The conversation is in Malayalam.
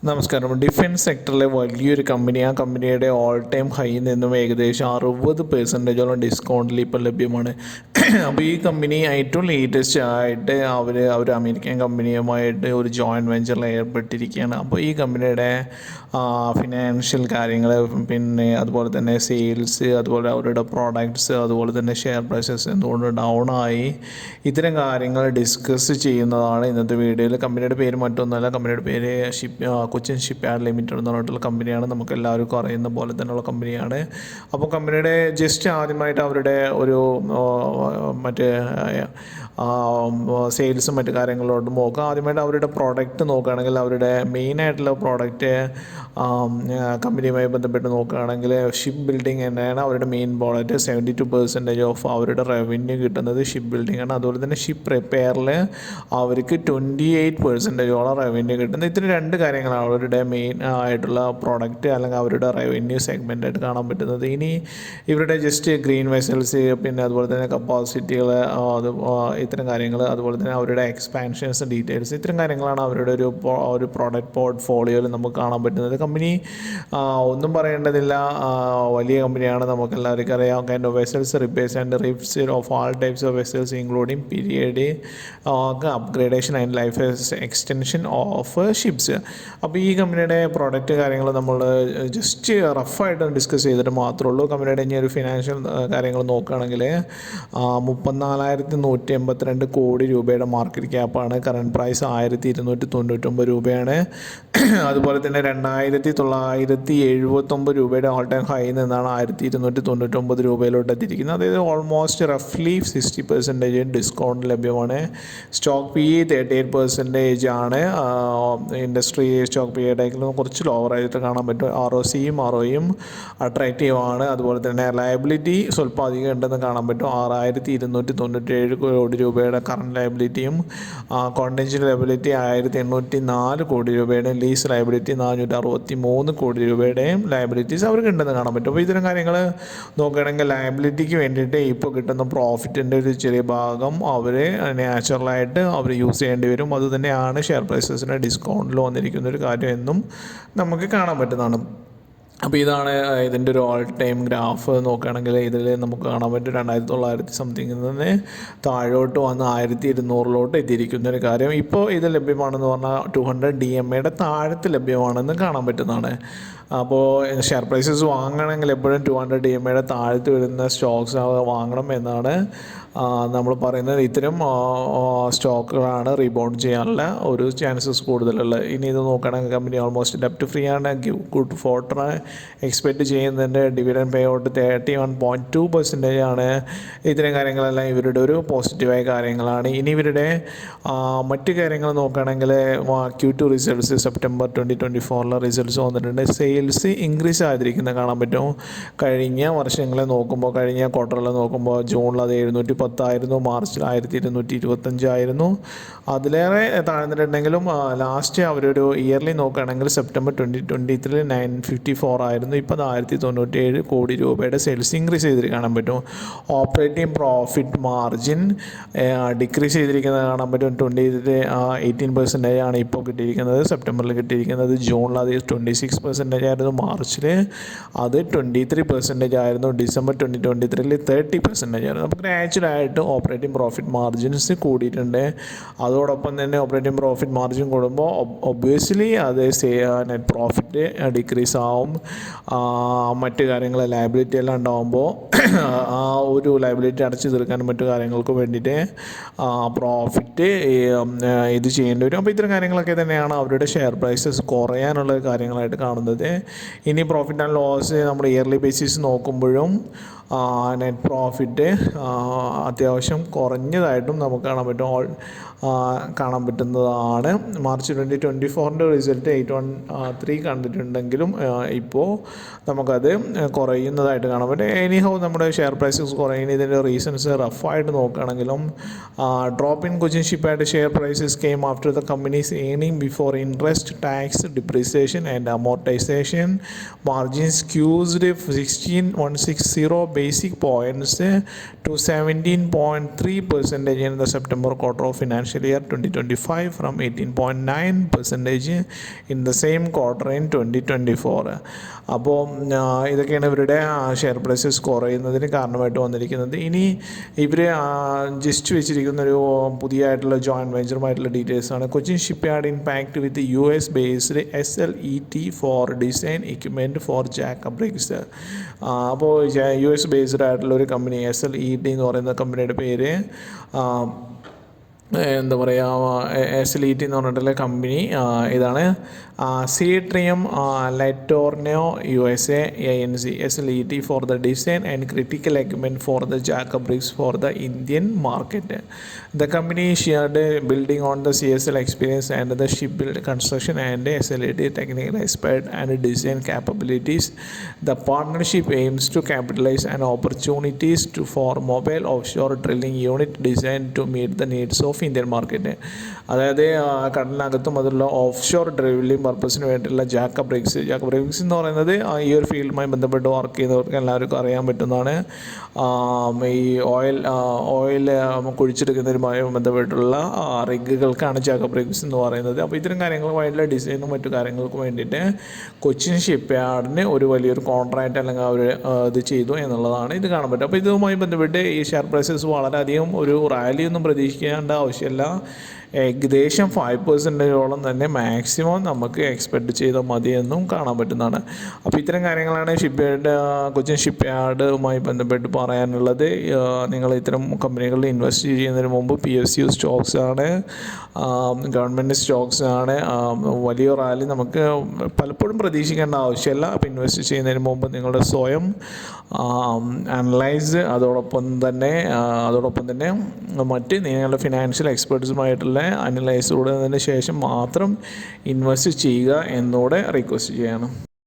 നമസ്കാരം. ഡിഫൻസ് സെക്ടറിലെ വലിയൊരു കമ്പനി, ആ കമ്പനിയുടെ ഓൾ ടൈം ഹൈയിൽ നിന്നും ഏകദേശം 60% ഡിസ്കൗണ്ടിൽ ഇപ്പോൾ ലഭ്യമാണ്. അപ്പോൾ ഈ കമ്പനി ഏറ്റവും ലേറ്റസ്റ്റ് ആയിട്ട് അവർ അമേരിക്കൻ കമ്പനിയുമായിട്ട് ഒരു ജോയിൻറ്റ് വെഞ്ചറിൽ ഏർപ്പെട്ടിരിക്കുകയാണ്. അപ്പോൾ ഈ കമ്പനിയുടെ ഫിനാൻഷ്യൽ കാര്യങ്ങൾ, പിന്നെ അതുപോലെ തന്നെ സെയിൽസ്, അതുപോലെ അവരുടെ പ്രോഡക്ട്സ്, അതുപോലെ തന്നെ ഷെയർ പ്രൈസസ് എന്തുകൊണ്ട് ഡൗൺ ആയി, ഇത്തരം കാര്യങ്ങൾ ഡിസ്കസ് ചെയ്യുന്നതാണ് ഇന്നത്തെ വീഡിയോയിൽ. കമ്പനിയുടെ പേര് മറ്റൊന്നുമല്ല, കമ്പനിയുടെ പേര് കൊച്ചിൻ ഷിപ്പ് യാർഡ് ലിമിറ്റഡ് എന്ന് പറഞ്ഞിട്ടുള്ള കമ്പനിയാണ്. നമുക്ക് എല്ലാവർക്കും അറിയുന്ന പോലെ തന്നെയുള്ള കമ്പനിയാണ്. അപ്പോൾ കമ്പനിയുടെ ജസ്റ്റ് ആദ്യമായിട്ട് അവരുടെ ഒരു മറ്റേ സെയിൽസും മറ്റു കാര്യങ്ങളോട്ടും നോക്കുക. ആദ്യമായിട്ട് അവരുടെ പ്രോഡക്റ്റ് നോക്കുകയാണെങ്കിൽ, അവരുടെ മെയിനായിട്ടുള്ള പ്രോഡക്റ്റ് കമ്പനിയുമായി ബന്ധപ്പെട്ട് നോക്കുകയാണെങ്കിൽ ഷിപ്പ് ബിൽഡിംഗ് തന്നെയാണ് അവരുടെ മെയിൻ പ്രോഡക്റ്റ്. 72% ഓഫ് അവരുടെ റവന്യൂ കിട്ടുന്നത് ഷിപ്പ് ബിൽഡിംഗ് ആണ്. അതുപോലെ തന്നെ ഷിപ്പ് റിപ്പയറിൽ അവർക്ക് 28% റവന്യൂ കിട്ടുന്നത്. ഇത്ര രണ്ട് കാര്യങ്ങളാണ് അവരുടെ മെയിൻ ആയിട്ടുള്ള പ്രോഡക്റ്റ് അല്ലെങ്കിൽ അവരുടെ റവന്യൂ സെഗ്മെൻ്റായിട്ട് കാണാൻ പറ്റുന്നത്. ഇനി ഇവരുടെ ജസ്റ്റ് ഗ്രീൻ വെസൽസ്, പിന്നെ അതുപോലെ തന്നെ കപ്പാസിറ്റികൾ, അത് ഇത്തരം കാര്യങ്ങൾ, അതുപോലെ തന്നെ അവരുടെ എക്സ്പാൻഷൻസ് ഡീറ്റെയിൽസ്, ഇത്തരം കാര്യങ്ങളാണ് അവരുടെ ഒരു പ്രോഡക്റ്റ് പോർട്ട്ഫോളിയോയിൽ നമുക്ക് കാണാൻ പറ്റുന്നത്. കമ്പനി ഒന്നും പറയേണ്ടതില്ല, വലിയ കമ്പനിയാണ്, നമുക്ക് എല്ലാവർക്കും അറിയാം. Kind of vessels repairs and ribs of all types of vessels including period upgradation and life extension of ships. അപ്പോൾ ഈ കമ്പനിയുടെ പ്രോഡക്റ്റ് കാര്യങ്ങൾ നമ്മൾ ജസ്റ്റ് റഫായിട്ട് ഡിസ്കസ് ചെയ്തിട്ട് മാത്രമേ ഉള്ളൂ. കമ്പനിയുടെ ഇനി ഒരു ഫിനാൻഷ്യൽ കാര്യങ്ങൾ നോക്കുകയാണെങ്കിൽ 34,182 കോടി രൂപയുടെ മാർക്കറ്റ് ക്യാപ്പാണ്. കറണ്ട് പ്രൈസ് 1,299 രൂപയാണ്. അതുപോലെ തന്നെ 2,979 രൂപയുടെ ഓൾ ടൈം ഹൈ നിന്നാണ് 1,299 രൂപയിലോട്ട് എത്തിയിരിക്കുന്നത്. അതായത് ഓൾമോസ്റ്റ് റഫ്ലി 60% ഡിസ്കൗണ്ട് ലഭ്യമാണ്. സ്റ്റോക്ക് PE 38% ആണ്. ഇൻഡസ്ട്രി സ്റ്റോക്ക് PEയേക്കാളും കുറച്ച് ലോവറായിട്ട് കാണാൻ പറ്റും. ROCയും ROEയും അട്രാക്റ്റീവ് ആണ്. അതുപോലെ തന്നെ ലയബിലിറ്റി സ്വല്പം അധികം ഉണ്ടെന്ന് കാണാൻ പറ്റും. 6,297 കോടി രൂപയുടെ കറണ്ട് ലയബിലിറ്റിയും കോണ്ടിൻജന്റ് ലയബിലിറ്റി 1,804 കോടി രൂപയുടെ, ലീസ് ലയബിലിറ്റി 463 കോടി രൂപയുടെയും ലയബിലിറ്റീസ് അവർക്ക് ഉണ്ടെന്ന് കാണാൻ പറ്റും. അപ്പോൾ ഇത്തരം കാര്യങ്ങൾ നോക്കുകയാണെങ്കിൽ ലയബിലിറ്റിക്ക് വേണ്ടിയിട്ട് ഇപ്പോൾ കിട്ടുന്ന പ്രോഫിറ്റിൻ്റെ ഒരു ചെറിയ ഭാഗം അവർ നാച്ചുറലായിട്ട് അവർ യൂസ് ചെയ്യേണ്ടി വരും. അതുതന്നെയാണ് ഷെയർ പ്രൈസസിന് ഡിസ്കൗണ്ടിൽ വന്നിരിക്കുന്ന ഒരു കാര്യം എന്നും നമുക്ക് കാണാൻ പറ്റുന്നതാണ്. അപ്പോൾ ഇതാണ് ഇതിൻ്റെ ഒരു ഓൾ ടൈം ഗ്രാഫ്. നോക്കുകയാണെങ്കിൽ ഇതിൽ നമുക്ക് കാണാൻ പറ്റും 2,900 സംതിങ്ങിൽ നിന്ന് താഴോട്ട് വന്ന് 1,200 എത്തിയിരിക്കുന്ന ഒരു കാര്യം. ഇപ്പോൾ ഇത് ലഭ്യമാണെന്ന് പറഞ്ഞാൽ 200 DMAയുടെ താഴത്ത് ലഭ്യമാണെന്ന് കാണാൻ പറ്റുന്നതാണ്. അപ്പോൾ ഷെയർ പ്രൈസസ് വാങ്ങണമെങ്കിൽ എപ്പോഴും 200 DMAയുടെ താഴത്ത് വരുന്ന സ്റ്റോക്സ് വാങ്ങണം എന്നാണ് നമ്മൾ പറയുന്നത്. ഇത്തരം സ്റ്റോക്കുകളാണ് റീബൗണ്ട് ചെയ്യാനുള്ള ഒരു ചാൻസസ് കൂടുതലുള്ളത്. ഇനി ഇത് നോക്കുകയാണെങ്കിൽ കമ്പനി ഓൾമോസ്റ്റ് ഡെപ്റ്റ് ഫ്രീ ആണ്. ഗുഡ് ഫോർട്ടർ എക്സ്പെക്റ്റ് ചെയ്യുന്നതിൻ്റെ ഡിവിഡൻഡ് പേ ഔട്ട് 31.2% ആണ്. ഇത്തരം കാര്യങ്ങളെല്ലാം ഇവരുടെ ഒരു പോസിറ്റീവായ കാര്യങ്ങളാണ്. ഇനി ഇവരുടെ മറ്റ് കാര്യങ്ങൾ നോക്കുകയാണെങ്കിൽ Q2 റിസൾട്ട്സ് September 2024 റിസൾട്ട്സ് വന്നിട്ടുണ്ട്. സെയിൽസ് ഇൻക്രീസ് ആയിരിക്കുന്നത് കാണാൻ പറ്റും. കഴിഞ്ഞ വർഷങ്ങളെ നോക്കുമ്പോൾ, കഴിഞ്ഞ ക്വാർട്ടറിൽ നോക്കുമ്പോൾ ജൂണിൽ അത് 710 മാർച്ചിൽ 1,225 ആയിരുന്നു. അതിലേറെ താഴ്ന്നിട്ടുണ്ടെങ്കിലും ലാസ്റ്റ് അവരൊരു ഇയർലി നോക്കുകയാണെങ്കിൽ September 2023 954 ആയിരുന്നു. ഇപ്പോൾ 1,097 കോടി രൂപയുടെ സെയിൽസ് ഇൻക്രീസ് ചെയ്തിട്ട് കാണാൻ പറ്റും. ഓപ്പറേറ്റിംഗ് പ്രോഫിറ്റ് മാർജിൻ ഡിക്രീസ് ചെയ്തിരിക്കുന്നത് കാണാൻ പറ്റും. 18% ആണ് ഇപ്പോൾ കിട്ടിയിരിക്കുന്നത്, സെപ്റ്റംബറിൽ കിട്ടിയിരിക്കുന്നത്. ജൂണിൽ അത് 26% ആയിരുന്നു, മാർച്ചിൽ അത് 23% ആയിരുന്നു, ഡിസംബർ 2023 30% ആയിരുന്നു. അപ്പോൾ ഗ്രാജുവലായിട്ട് ഓപ്പറേറ്റിംഗ് പ്രോഫിറ്റ് മാർജിൻസ് കൂടിയിട്ടുണ്ട്. അതോടൊപ്പം തന്നെ ഓപ്പറേറ്റിംഗ് പ്രോഫിറ്റ് മാർജിൻ കൂടുമ്പോൾ ഒബ്വിയസ്ലി അത് നെറ്റ് പ്രോഫിറ്റ് ഡിക്രീസ് ആവും. മറ്റ് കാര്യങ്ങൾ ലയബിലിറ്റി എല്ലാം ഉണ്ടാകുമ്പോൾ ആ ഒരു ലയബിലിറ്റി അടച്ചു തീർക്കാനും മറ്റു കാര്യങ്ങൾക്ക് വേണ്ടിയിട്ട് പ്രോഫിറ്റ് ഇത് ചെയ്യേണ്ടി വരും. അപ്പോൾ ഇത്തരം കാര്യങ്ങളൊക്കെ തന്നെയാണ് അവരുടെ ഷെയർ പ്രൈസസ് കുറയാനുള്ള കാര്യങ്ങളായിട്ട് കാണുന്നത്. ഇനി പ്രോഫിറ്റ് ആൻഡ് ലോസ് നമ്മൾ ഇയർലി ബേസിസ് നോക്കുമ്പോഴും നെറ്റ് പ്രോഫിറ്റ് അത്യാവശ്യം കുറഞ്ഞതായിട്ടും നമുക്ക് കാണാൻ പറ്റുന്നതാണ്. മാർച്ച് 2024 റിസൾട്ട് 813 കണ്ടിട്ടുണ്ടെങ്കിലും ഇപ്പോൾ നമുക്കത് കുറയുന്നതായിട്ട് കാണാൻ പറ്റും. എനിഹൗ നമ്മൾ നമ്മുടെ ഷെയർ പ്രൈസസ് കുറയുന്നത് ഇതിൻ്റെ റീസൺസ് റഫായിട്ട് നോക്കുകയാണെങ്കിലും drop in Cochin shipyard share prices came after the company's earning before interest tax depreciation and amortization. Margins squeezed 160 basic points to 17.3% in the September quarter of financial year 2025 from 18.9% in the same quarter in 2024. അപ്പോൾ ഇതൊക്കെയാണ് ഇവരുടെ ഷെയർ പ്രൈസസ് കുറയുന്നതിന് കാരണമായിട്ട് വന്നിരിക്കുന്നത്. ഇനി ഇവർ ജസ്റ്റ് വെച്ചിരിക്കുന്നൊരു പുതിയതായിട്ടുള്ള ജോയിൻറ്റ് വെഞ്ചറുമായിട്ടുള്ള ഡീറ്റെയിൽസാണ്. Cochin shipyard impact with US based SLET for design equipment for jack up rigs. അപ്പോൾ US ബേസ്ഡ് ആയിട്ടുള്ള ഒരു കമ്പനി SLET എന്ന് പറയുന്ന കമ്പനിയുടെ പേര് എന്താ പറയുക, SLET എന്ന് പറഞ്ഞിട്ടുള്ള കമ്പനി ഇതാണ്. Seatrium Letourneau USA ANZ SLET for the design and critical equipment for the jack up rigs for the Indian market. The company shared building on the CSL experience and the ship build construction and SLET technical expert and design capabilities. The partnership aims to capitalize on opportunities for mobile offshore drilling unit designed to meet the needs of Indian market. അതായത് കടലിനകത്തും അതുള്ള ഓഫ് ഷോർ ഡ്രില്ലിംഗ് പർപ്പസിന് വേണ്ടിയിട്ടുള്ള ജാക്കബ് റിഗ്സ് എന്ന് പറയുന്നത് ഈ ഒരു ഫീൽഡുമായി ബന്ധപ്പെട്ട് വർക്ക് ചെയ്യുന്നവർക്ക് എല്ലാവർക്കും അറിയാൻ പറ്റുന്നതാണ്. ഈ ഓയിൽ കുഴിച്ചെടുക്കുന്നതുമായി ബന്ധപ്പെട്ടുള്ള റിഗുകൾക്കാണ് ജാക്കബ് റിഗ്സ് എന്ന് പറയുന്നത്. അപ്പോൾ ഇത്തരം കാര്യങ്ങളുമായിട്ടുള്ള ഡിസൈനും മറ്റു കാര്യങ്ങൾക്കും വേണ്ടിയിട്ട് കൊച്ചിൻ ഷിപ്പ്യാർഡിന് ഒരു വലിയൊരു കോൺട്രാക്റ്റ് അല്ലെങ്കിൽ അവർ ഇത് ചെയ്തു എന്നുള്ളതാണ് ഇത് കാണാൻ പറ്റും. അപ്പോൾ ഇതുമായി ബന്ധപ്പെട്ട് ഈ ഷെയർ പ്രൈസസ് വളരെയധികം ഒരു റാലിയൊന്നും പ്രതീക്ഷിക്കേണ്ട ആവശ്യമില്ല. ഏകദേശം 5% തന്നെ മാക്സിമം നമുക്ക് എക്സ്പെക്റ്റ് ചെയ്താൽ മതിയെന്നും കാണാൻ പറ്റുന്നതാണ്. അപ്പോൾ ഇത്തരം കാര്യങ്ങളാണ് കൊച്ചിൻ ഷിപ്പ്യാർഡുമായി ബന്ധപ്പെട്ട് പറയാനുള്ളത്. നിങ്ങൾ ഇത്തരം കമ്പനികളിൽ ഇൻവെസ്റ്റ് ചെയ്യുന്നതിന് മുമ്പ് PSU സ്റ്റോക്സ് ആണ്, ഗവൺമെൻറ് സ്റ്റോക്സ് ആണ്. വലിയ റാലി നമുക്ക് പലപ്പോഴും പ്രതീക്ഷിക്കേണ്ട ആവശ്യമില്ല. അപ്പോൾ ഇൻവെസ്റ്റ് ചെയ്യുന്നതിന് മുമ്പ് നിങ്ങളുടെ സ്വയം അനലൈസ് അതോടൊപ്പം തന്നെ മറ്റ് നിങ്ങളുടെ ഫിനാൻഷ്യൽ എക്സ്പെർട്സുമായിട്ടുള്ള അനലൈസിലൂടെ ശേഷം മാത്രം ഇൻവെസ്റ്റ് ചെയ്യുക എന്നൂടെ റിക്വസ്റ്റ് ചെയ്യണം.